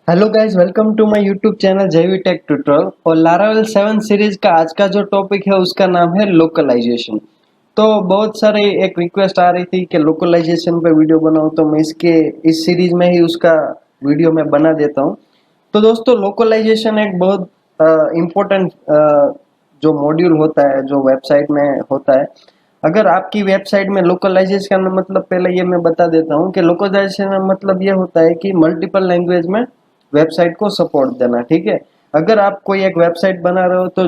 Hello guys, welcome to my YouTube channel Jayvi tech tutorial. और Laravel 7 series का आज का जो टॉपिक है उसका नाम है लोकलाइजेशन। तो बहुत सारे एक रिक्वेस्ट आ रही थी कि लोकलाइजेशन पे वीडियो बनाओ, तो मैं इस सीरीज में ही उसका वीडियो मैं बना देता हूँ। तो दोस्तों, लोकलाइजेशन एक बहुत इम्पोर्टेंट जो मॉड्यूल होता है जो वेबसाइट में होता है। अगर आपकी वेबसाइट में लोकलाइजेशन का मतलब, पहले ये मैं बता देता हूँ कि लोकलाइजेशन का मतलब ये होता है कि मल्टीपल लैंग्वेज में वेबसाइट को सपोर्ट देना। ठीक है, अगर आप कोई एक वेबसाइट बना रहे हो तो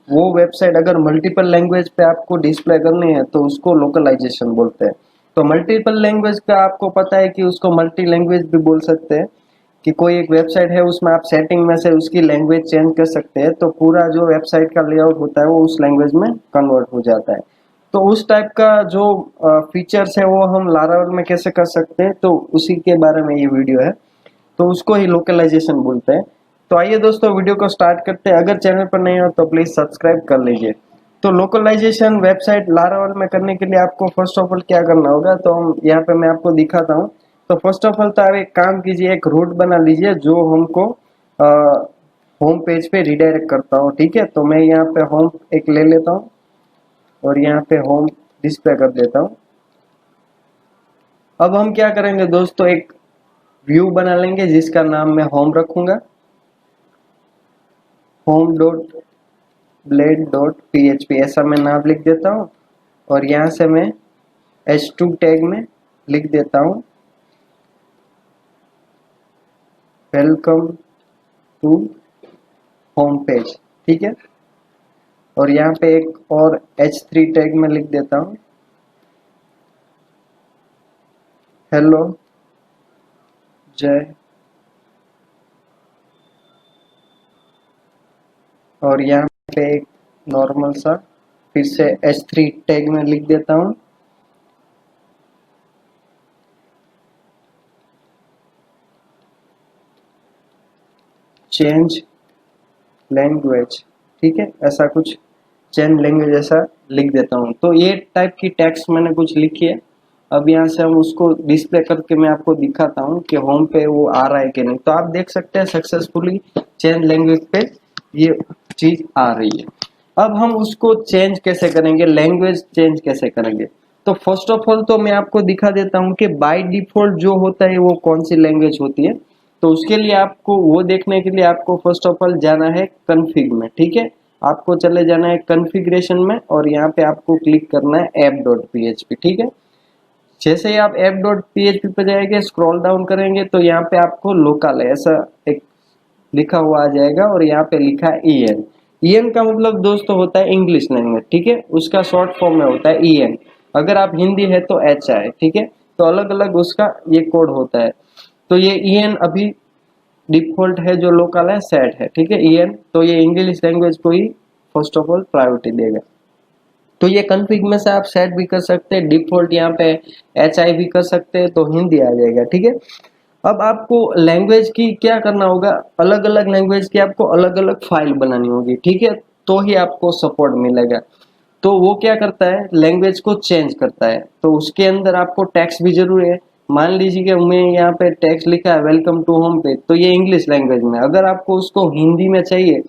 वो वेबसाइट अगर मल्टीपल लैंग्वेज पे आपको डिस्प्ले करनी है तो उसको लोकलाइजेशन बोलते हैं। तो मल्टीपल लैंग्वेज का आपको पता है कि उसको मल्टी लैंग्वेज भी बोल सकते हैं, कि कोई एक वेबसाइट है उसमें आप सेटिंग में से उसकी लैंग्वेज चेंज कर सकते हैं, तो पूरा जो वेबसाइट का लेआउट होता है वो उस लैंग्वेज में कन्वर्ट हो जाता है। तो उस टाइप का जो फीचर्स है वो हम लारावेल में कैसे कर सकते हैं, तो उसी के बारे में ये वीडियो है। तो उसको ही लोकलाइजेशन बोलते हैं। तो आइए दोस्तों, वीडियो को स्टार्ट करते हैं। अगर चैनल पर नहीं हो तो प्लीज सब्सक्राइब कर लीजिए। तो लोकलाइजेशन वेबसाइट लारावेल में करने के लिए आपको फर्स्ट ऑफ ऑल क्या करना होगा, तो हम यहाँ पे मैं आपको दिखाता हूँ। तो फर्स्ट ऑफ ऑल तो आप एक काम कीजिए, एक रूट बना लीजिए जो हमको होम पेज पे रिडायरेक्ट करता हूँ। ठीक है, तो मैं यहाँ पे होम एक ले लेता हूँ और यहाँ पे होम डिस्प्ले कर देता हूँ। अब हम क्या करेंगे दोस्तों, एक व्यू बना लेंगे जिसका नाम मैं होम रखूंगा। Home dot blade dot php ऐसा मैं नाम लिख देता हूँ। और यहाँ से मैं h2 टैग में लिख देता हूँ वेलकम टू होम पेज। ठीक है, और यहाँ पे एक और h3 टैग में लिख देता हूँ हेलो जय। और यहाँ पे एक नॉर्मल सा फिर से h3 टैग में लिख देता हूँ चेंज लैंग्वेज। ठीक है, ऐसा कुछ चेंज लैंग्वेज ऐसा लिख देता हूँ। तो ये टाइप की टेक्स्ट मैंने कुछ लिखी है। अब यहाँ से हम उसको डिस्प्ले करके मैं आपको दिखाता हूँ कि होम पे वो आ रहा है कि नहीं। तो आप देख सकते हैं सक्सेसफुली चेंज लैंग्वेज पे ये चीज आ रही है। अब हम उसको चेंज कैसे करेंगे, लैंग्वेज चेंज कैसे करेंगे। तो फर्स्ट ऑफ ऑल तो मैं आपको दिखा देता हूँ कि बाय डिफॉल्ट जो होता है वो कौन सी लैंग्वेज होती है। तो उसके लिए आपको वो देखने के लिए आपको फर्स्ट ऑफ ऑल जाना है कन्फिग में। ठीक है, आपको चले जाना है कॉन्फ़िगरेशन में और यहाँ पे आपको क्लिक करना है app.php। ठीक है, जैसे ही आप app.php पे जाएंगे, स्क्रॉल डाउन करेंगे तो यहाँ पे आपको लोकल है ऐसा एक लिखा हुआ आ जाएगा और यहाँ पे लिखा है en। en का मतलब दोस्तों होता है इंग्लिश लैंग्वेज। ठीक है, उसका शॉर्ट फॉर्म में होता है en। अगर आप हिंदी है तो hi। ठीक है, तो अलग अलग उसका ये कोड होता है। तो ये en अभी डिफॉल्ट है, जो लोकल है सेट है। ठीक है, en तो ये इंग्लिश लैंग्वेज को ही फर्स्ट ऑफ ऑल प्रायोरिटी देगा। तो ये कॉन्फ़िग में से आप सेट भी कर सकते हैं, डिफॉल्ट यहाँ पे hi भी कर सकते हैं, तो हिंदी आ जाएगा। ठीक है, अब आपको लैंग्वेज की क्या करना होगा, अलग अलग लैंग्वेज की आपको अलग अलग फाइल बनानी होगी। ठीक है, तो ही आपको सपोर्ट मिलेगा। तो वो क्या करता है, लैंग्वेज को चेंज करता है। तो उसके अंदर आपको टेक्स्ट भी जरूरी है। मान लीजिए कि मैं यहाँ पे टेक्स्ट लिखा है वेलकम टू होम पेज, तो ये इंग्लिश लैंग्वेज में। अगर आपको उसको हिंदी में चाहिए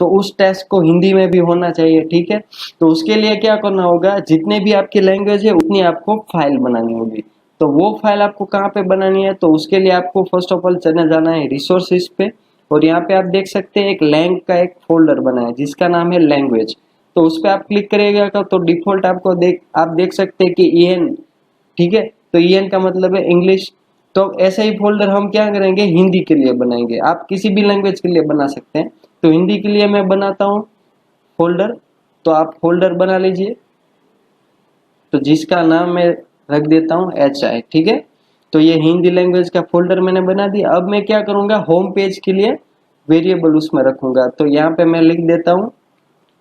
तो उस टेक्स्ट को हिंदी में भी होना चाहिए। ठीक है, तो उसके लिए क्या करना होगा, जितने भी आपकी लैंग्वेज है उतनी आपको फाइल बनानी होगी। तो वो फाइल आपको कहाँ पे बनानी है, तो उसके लिए आपको फर्स्ट ऑफ ऑल चले जाना है रिसोर्सेज पे। और यहाँ पे आप देख सकते हैं एक लैंग का एक फोल्डर बना है जिसका नाम है लैंग्वेज। तो उस पर आप क्लिक करिएगा तो डिफॉल्ट आप देख सकते हैं कि en। ठीक है, तो en का मतलब है इंग्लिश। तो ऐसा ही फोल्डर हम क्या करेंगे, हिंदी के लिए बनाएंगे। आप किसी भी लैंग्वेज के लिए बना सकते हैं। तो हिंदी के लिए मैं बनाता हूँ फोल्डर। तो आप फोल्डर बना लीजिए, तो जिसका नाम मैं रख देता हूँ hi। ठीक है, तो ये हिंदी लैंग्वेज का फोल्डर मैंने बना दिया। अब मैं क्या करूंगा, होम पेज के लिए वेरिएबल उसमें रखूंगा। तो यहाँ पे मैं लिख देता हूँ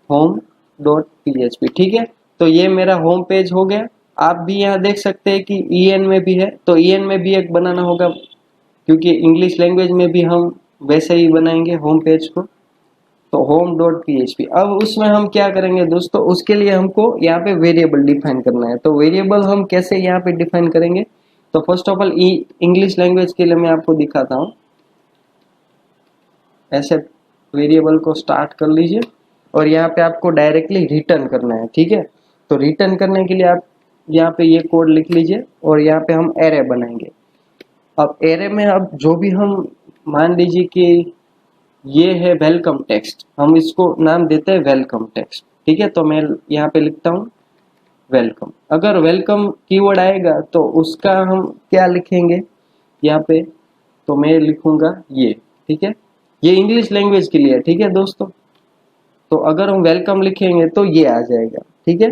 होम डॉट php। ठीक है, तो ये मेरा होम पेज हो गया। आप भी यहाँ देख सकते हैं कि en में भी है, तो en में भी एक बनाना होगा, क्योंकि इंग्लिश लैंग्वेज में भी हम वैसे ही बनाएंगे होम पेज को। तो होम डॉट php, अब उसमें हम क्या करेंगे दोस्तों, उसके लिए हमको यहाँ पे वेरिएबल डिफाइन करना है। तो वेरिएबल हम कैसे यहाँ पे डिफाइन करेंगे, तो first of all English language के लिए मैं आपको दिखाता हूँ। ऐसे वेरिएबल को स्टार्ट कर लीजिए और यहाँ पे आपको डायरेक्टली रिटर्न करना है, ठीक है। तो रिटर्न करने के लिए आप यहाँ पे ये कोड लिख लीजिए और यहाँ पे हम एरे बनाएंगे। अब एरे में अब जो भी हम मान लीजिए कि ये है वेलकम टेक्स्ट, हम इसको नाम देते हैं वेलकम टेक्स्ट, ठीक है। तो मैं यहाँ पे लिखता हूँ वेलकम। अगर वेलकम कीवर्ड आएगा तो उसका हम क्या लिखेंगे यहाँ पे, तो मैं लिखूंगा ये, ठीक है। ये इंग्लिश लैंग्वेज के लिए, ठीक है दोस्तों। तो अगर हम वेलकम लिखेंगे तो ये आ जाएगा, ठीक है।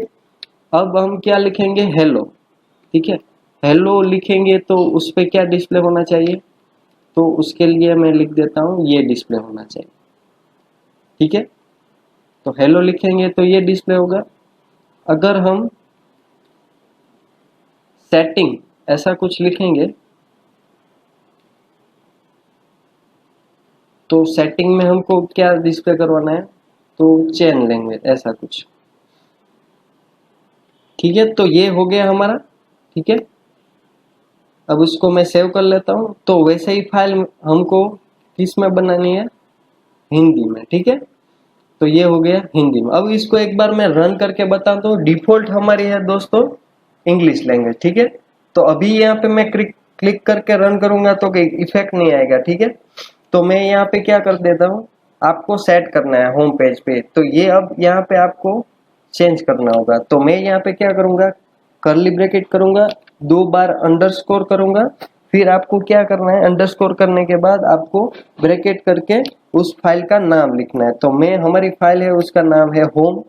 अब हम क्या लिखेंगे, हेलो, ठीक है। हेलो लिखेंगे तो उस पर क्या डिस्प्ले होना चाहिए, तो उसके लिए मैं लिख देता हूँ ये डिस्प्ले होना चाहिए, ठीक है। तो हेलो लिखेंगे तो ये डिस्प्ले होगा। अगर हम सेटिंग ऐसा कुछ लिखेंगे तो सेटिंग में हमको क्या डिस्प्ले करवाना है, तो चेन लैंग्वेज ऐसा कुछ, ठीक है। तो ये हो गया हमारा, ठीक है। अब उसको मैं सेव कर लेता हूँ। तो वैसे ही फाइल हमको किस में बनानी है, हिंदी में, ठीक है। तो ये हो गया हिंदी में। अब इसको एक बार मैं रन करके बताता हूँ। डिफॉल्ट हमारी है दोस्तों इंग्लिश लैंग्वेज, ठीक है। तो अभी यहाँ पे मैं क्लिक करके रन करूंगा तो इफेक्ट नहीं आएगा, ठीक है। तो मैं यहाँ पे क्या कर देता हूँ, आपको सेट करना है होम पेज पे, तो ये अब यहाँ पे आपको चेंज करना होगा। तो मैं यहाँ पे क्या करूंगा, कर्ली ब्रैकेट करूंगा, 2 बार अंडरस्कोर करूंगा, फिर आपको क्या करना है, अंडरस्कोर करने के बाद आपको ब्रैकेट करके उस फाइल का नाम लिखना है। तो मैं हमारी फाइल है उसका नाम है होम,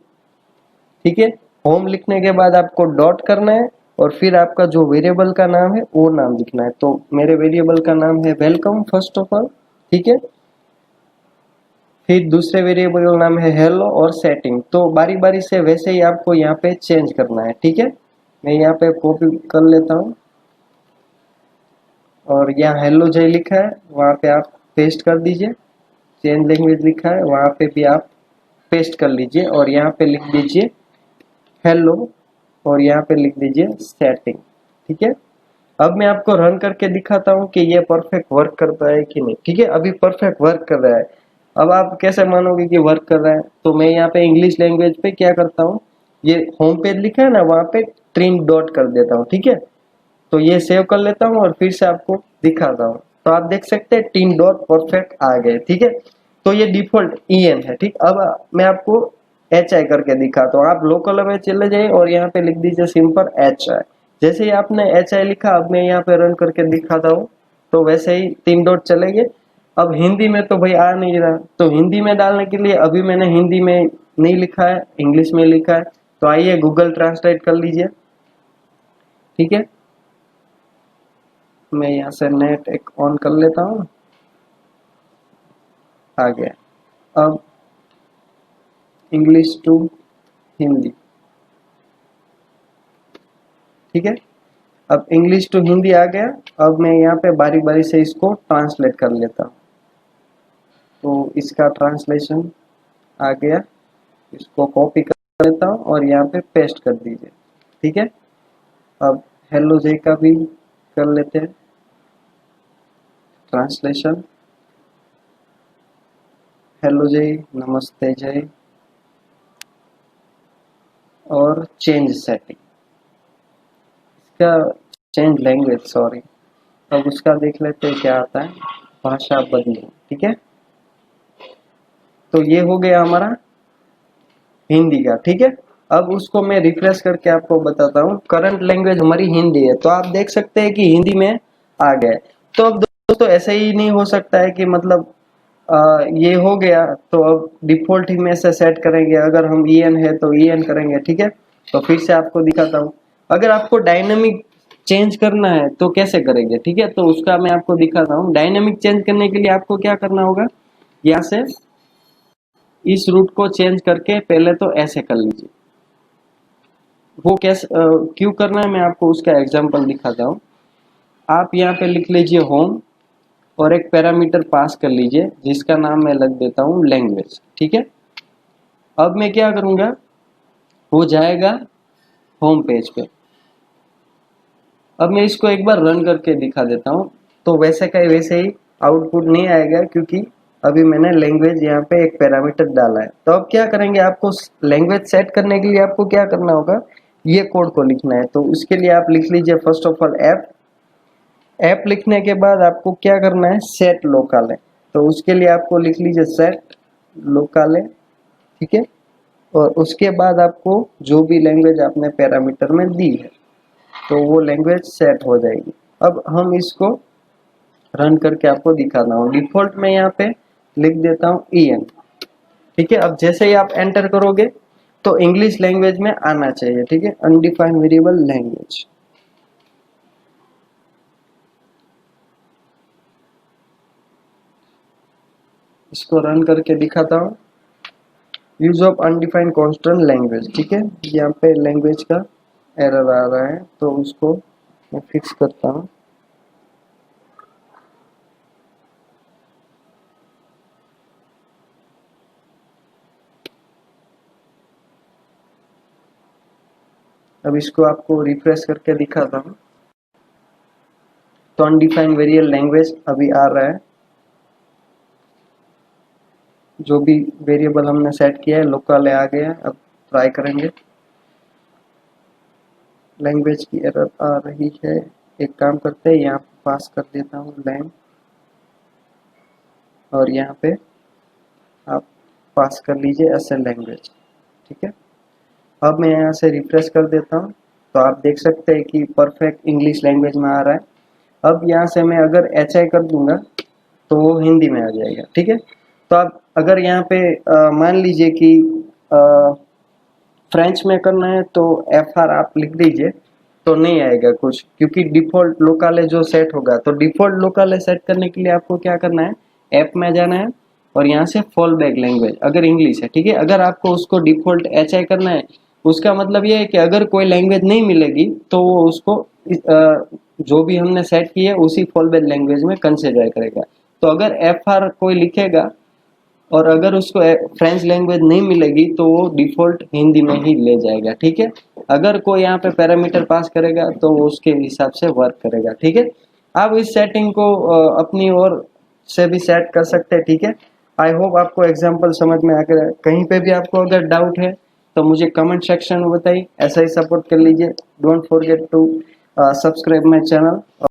ठीक है। होम लिखने के बाद आपको डॉट करना है और फिर आपका जो वेरिएबल का नाम है वो नाम लिखना है। तो मेरे वेरिएबल का नाम है वेलकम फर्स्ट ऑफ ऑल, ठीक है। फिर दूसरे वेरिएबल का नाम है हेलो और सेटिंग। तो बारी बारी से वैसे ही आपको यहाँ पे चेंज करना है, ठीक है। मैं यहाँ पे कॉपी कर लेता हूँ और यहाँ हेलो जय लिखा है वहाँ पे आप पेस्ट कर दीजिए, चेंज लैंग्वेज लिखा है वहाँ पे भी आप पेस्ट कर लीजिए और यहाँ पे लिख दीजिए हेलो और यहाँ पे लिख दीजिए सेटिंग, ठीक है। अब मैं आपको रन करके दिखाता हूँ कि ये परफेक्ट वर्क करता है कि नहीं, ठीक है। अभी परफेक्ट वर्क कर रहा है। अब आप कैसे मानोगे कि वर्क कर रहा है, तो मैं यहाँ पे इंग्लिश लैंग्वेज पे क्या करता हूँ, ये होम पेज लिखा है ना वहाँ पे 3 डॉट कर देता हूँ, ठीक है। तो ये सेव कर लेता हूँ और फिर से आपको दिखाता हूँ। तो आप देख सकते हैं 3 डॉट परफेक्ट आ गए, ठीक है। तो ये डिफॉल्ट EN है, ठीक। अब मैं आपको HI करके दिखाता हूँ। आप लोकल में चले जाइए और यहाँ पे लिख दीजिए सिंपल HI। जैसे ही आपने HI लिखा, अब मैं यहाँ पे रन करके दिखाता हूँ तो वैसे ही 3 डॉट चलेंगे। अब हिंदी में तो भाई आ नहीं रहा, तो हिंदी में डालने के लिए अभी मैंने हिंदी में नहीं लिखा है, इंग्लिश में लिखा है। तो आइए गूगल ट्रांसलेट कर लीजिए, ठीक है। मैं यहाँ से नेट एक ऑन कर लेता हूँ, आ गया। अब इंग्लिश टू हिंदी, ठीक है। अब इंग्लिश टू हिंदी आ गया। अब मैं यहाँ पे बारी बारी से इसको ट्रांसलेट कर लेता हूँ। तो इसका ट्रांसलेशन आ गया, इसको कॉपी कर लेता हूँ और यहाँ पे पेस्ट कर दीजिए, ठीक है। अब हेलो जय का भी कर लेते हैं ट्रांसलेशन, हेलो जय, नमस्ते जय और चेंज सेटिंग, इसका चेंज लैंग्वेज सॉरी। अब उसका देख लेते हैं क्या आता है, भाषा बदली, ठीक है। तो ये हो गया हमारा हिंदी का, ठीक है। अब उसको मैं रिफ्रेश करके आपको बताता हूँ। करंट लैंग्वेज हमारी हिंदी है, तो आप देख सकते हैं कि हिंदी में आ गए। तो अब दोस्तों ऐसे ही नहीं हो सकता है कि मतलब ये हो गया तो अब डिफॉल्ट ही में से सेट करेंगे। अगर हम EN है तो EN करेंगे, ठीक है। तो फिर से आपको दिखाता हूँ। अगर आपको डायनेमिक चेंज करना है तो कैसे करेंगे, ठीक है। तो उसका मैं आपको दिखाता हूँ। डायनेमिक चेंज करने के लिए आपको क्या करना होगा, यहाँ से इस रूट को चेंज करके पहले तो ऐसे कर लीजिए। वो कैसे क्यों करना है मैं आपको उसका एग्जांपल दिखाता हूँ। आप यहाँ पे लिख लीजिए होम और एक पैरामीटर पास कर लीजिए जिसका नाम मैं लग देता हूँ लैंग्वेज, ठीक है। अब मैं क्या करूँगा, हो जाएगा होम पेज पे। अब मैं इसको एक बार रन करके दिखा देता हूँ। तो वैसे का वैसे ही आउटपुट नहीं आएगा क्योंकि अभी मैंने लैंग्वेज यहाँ पे एक पैरामीटर डाला है। तो अब क्या करेंगे, आपको लैंग्वेज सेट करने के लिए आपको क्या करना होगा, ये कोड को लिखना है। तो उसके लिए आप लिख लीजिए फर्स्ट ऑफ ऑल ऐप लिखने के बाद आपको क्या करना है, सेट लोकल है। तो उसके लिए आपको लिख लीजिए सेट लोकल है, ठीक है। और उसके बाद आपको जो भी लैंग्वेज आपने पैरामीटर में दी है तो वो लैंग्वेज सेट हो जाएगी। अब हम इसको रन करके आपको दिखाता हूँ। डिफॉल्ट में यहाँ पे लिख देता हूँ EN, ठीक है। अब जैसे ही आप एंटर करोगे तो इंग्लिश लैंग्वेज में आना चाहिए, ठीक है। अनडिफाइंड वेरिएबल लैंग्वेज, इसको रन करके दिखाता हूँ। Use of undefined constant language, ठीक है। यहाँ पे लैंग्वेज का एरर आ रहा है तो उसको मैं फिक्स करता हूँ। अब इसको आपको रिफ्रेश करके दिखाता हूँ। तो अनडिफाइंड वेरिएबल लैंग्वेज अभी आ रहा है। जो भी वेरिएबल हमने सेट किया है लोकल आ गया। अब ट्राई करेंगे। लैंग्वेज की एरर आ रही है। एक काम करते हैं, यहाँ पास कर देता हूँ लैंग, और यहाँ पे आप पास कर लीजिए SL लैंग्वेज, ठीक है। अब मैं यहाँ से रिफ्रेश कर देता हूँ तो आप देख सकते हैं कि परफेक्ट इंग्लिश लैंग्वेज में आ रहा है। अब यहाँ से मैं अगर HI कर दूंगा तो वो हिंदी में आ जाएगा, ठीक है। तो आप अगर यहाँ पे मान लीजिए कि फ्रेंच में करना है तो FR आप लिख दीजिए तो नहीं आएगा कुछ, क्योंकि डिफॉल्ट लोकल जो सेट होगा। तो डिफॉल्ट लोकल सेट करने के लिए आपको क्या करना है, ऐप में जाना है और यहाँ से फॉल बैक लैंग्वेज अगर इंग्लिश है, ठीक है। अगर आपको उसको डिफॉल्ट HI करना है, उसका मतलब ये है कि अगर कोई लैंग्वेज नहीं मिलेगी तो वो उसको जो भी हमने सेट की है उसी फॉल बैक लैंग्वेज में कंसिडर करेगा। तो अगर FR कोई लिखेगा और अगर उसको फ्रेंच लैंग्वेज नहीं मिलेगी तो वो डिफॉल्ट हिंदी में ही ले जाएगा, ठीक है। अगर कोई यहाँ पे पैरामीटर पास करेगा तो वो उसके हिसाब से वर्क करेगा, ठीक है। आप इस सेटिंग को अपनी ओर से भी सेट कर सकते हैं, ठीक है। आई होप आपको एग्जांपल समझ में आ गया। कहीं पे भी आपको अगर डाउट है तो मुझे कमेंट सेक्शन में बताइए। ऐसा ही सपोर्ट कर लीजिए। Don't forget to subscribe my channel.